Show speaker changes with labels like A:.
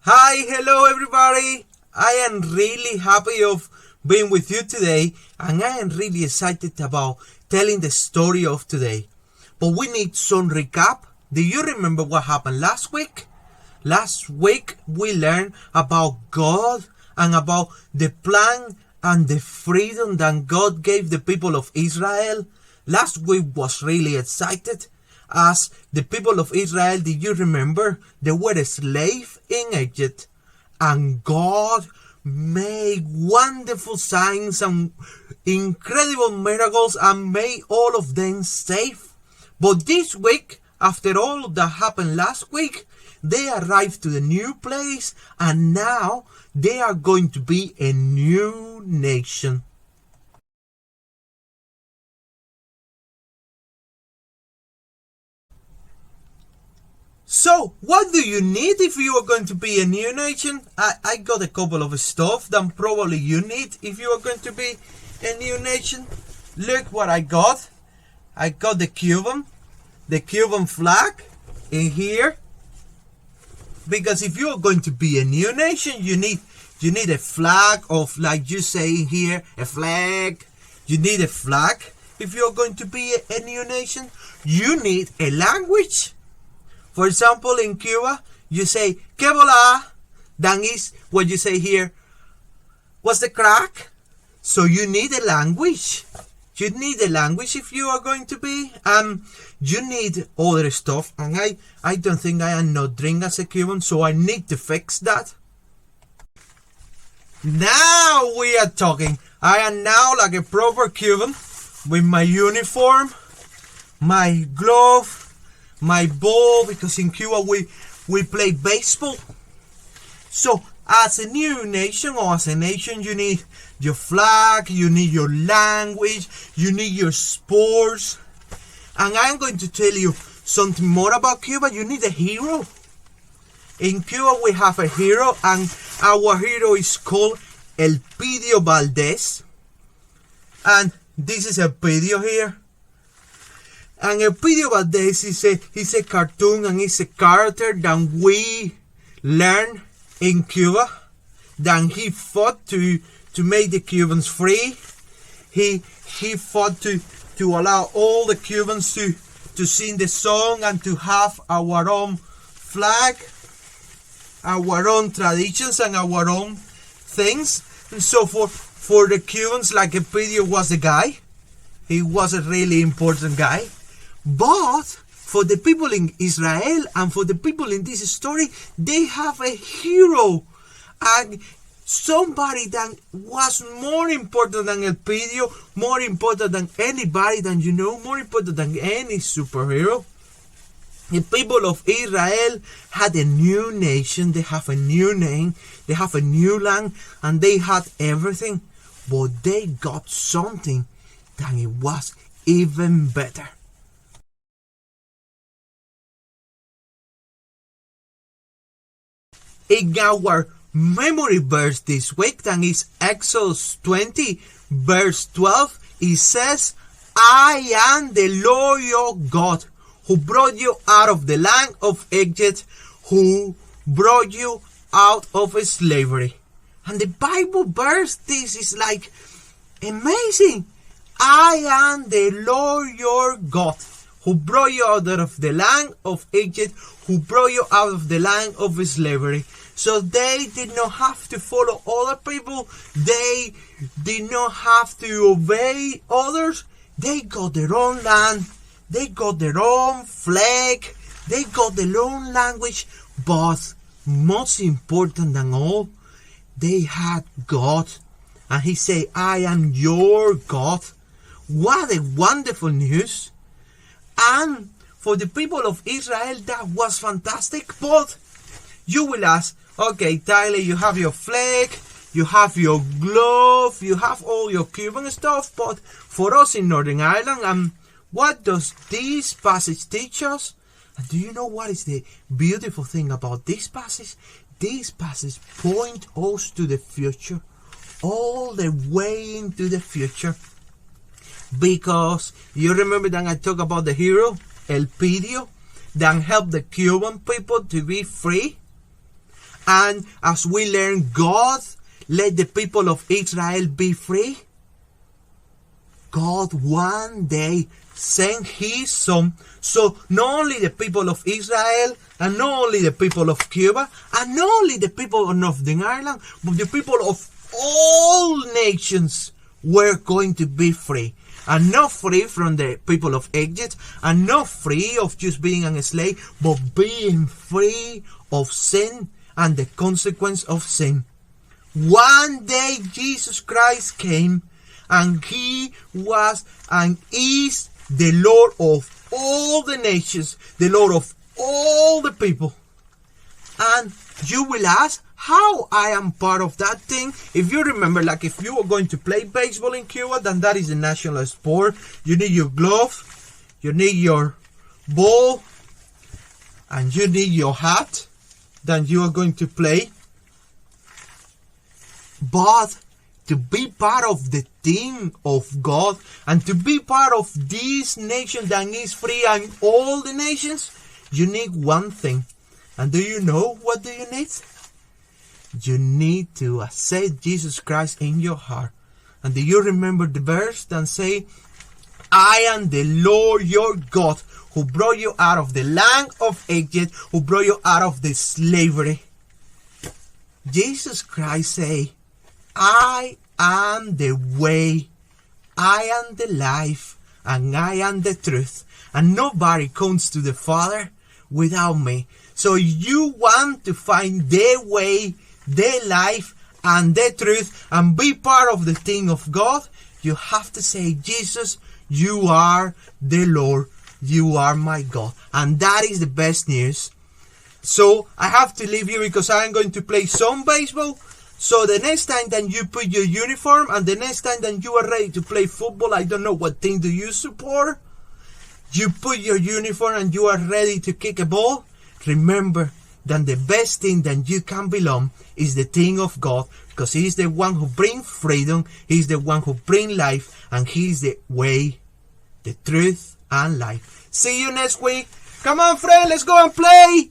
A: Hi, hello everybody. I am really happy of being with you today, and I am really excited about telling the story of today. But we need some recap. Do you remember what happened last week? Last week we learned about God and about the plan and the freedom that God gave the people of Israel. Last week was really excited. As the people of Israel, did you remember? They were a slave in Egypt, and God made wonderful signs and incredible miracles and made all of them safe. But this week, after all that happened last week, they arrived to the new place, and now they are going to be a new nation. So, what do you need if you are going to be a new nation? I got a couple of stuff that probably you need if you are going to be a new nation. Look what I got. I got the Cuban flag in here. Because if you are going to be a new nation, you need a flag of, like you say here, a flag. You need a flag if you are going to be a new nation. You need a language. For example, in Cuba, you say, "Que bola?" That is what you say here. What's the crack? So you need a language. You need a language if you are going to be. You need other stuff. And I don't think I am not drink as a Cuban, so I need to fix that. Now we are talking. I am now like a proper Cuban with my uniform, my glove, my ball, because in Cuba we play baseball. So as a new nation, or as a nation, you need your flag, you need your language, you need your sports. And I'm going to tell you something more about Cuba. You need a hero. In Cuba we have a hero, and our hero is called Elpidio Valdez. And this is a video here. And Elpidio Valdez is a cartoon, and it's a character that we learn in Cuba. That he fought to make the Cubans free. He fought to allow all the Cubans to sing the song and to have our own flag, our own traditions and our own things. And so for the Cubans, like Elpidio was a guy. He was a really important guy. But for the people in Israel and for the people in this story, they have a hero. And somebody that was more important than Elpidio, more important than anybody that you know, more important than any superhero. The people of Israel had a new nation, they have a new name, they have a new land, and they had everything. But they got something that it was even better. In our memory verse this week, that is Exodus 20 verse 12, it says, "I am the Lord your God, who brought you out of the land of Egypt, who brought you out of slavery." And the Bible verse, this is like amazing. "I am the Lord your God, who brought you out of the land of Egypt, who brought you out of the land of slavery." So they did not have to follow other people. They did not have to obey others. They got their own land. They got their own flag. They got their own language. But most important than all, they had God. And he said, "I am your God." What a wonderful news. And for the people of Israel, that was fantastic. But you will ask, okay, Tagle, you have your flag, you have your glove, you have all your Cuban stuff, but for us in Northern Ireland, what does this passage teach us? And do you know what is the beautiful thing about this passage? This passage points us to the future, all the way into the future. Because you remember that I talked about the hero, Elpidio, that helped the Cuban people to be free. And as we learn, God let the people of Israel be free. God one day sent his son. So not only the people of Israel, and not only the people of Cuba, and not only the people of Northern Ireland, but the people of all nations were going to be free. And not free from the people of Egypt, and not free of just being a slave, but being free of sin and the consequence of sin. One day Jesus Christ came, and he was and is the Lord of all the nations, the Lord of all the people. And you will ask, how I am part of that thing? If you remember, like if you were going to play baseball in Cuba, then that is the national sport. You need your glove, you need your ball, and you need your hat. Then you are going to play. But to be part of the team of God, and to be part of this nation that is free and all the nations, you need one thing. And do you know what do you need? You need to accept Jesus Christ in your heart. And do you remember the verse that say, I am the Lord your God, who brought you out of the land of Egypt, who brought you out of the slavery. Jesus Christ say, I am the way, I am the life, and I am the truth. And nobody comes to the Father without me. So you want to find the way, the life, and the truth, and be part of the thing of God, you have to say, Jesus, you are the Lord, you are my God. And that is the best news. So I have to leave you because I am going to play some baseball. So the next time that you put your uniform, and the next time that you are ready to play football, I don't know what team do you support, you put your uniform and you are ready to kick a ball, remember that the best thing that you can belong is the thing of God, because he is the one who brings freedom, he is the one who brings life, and he is the way, the truth, and life. See you next week. Come on, friend, let's go and play.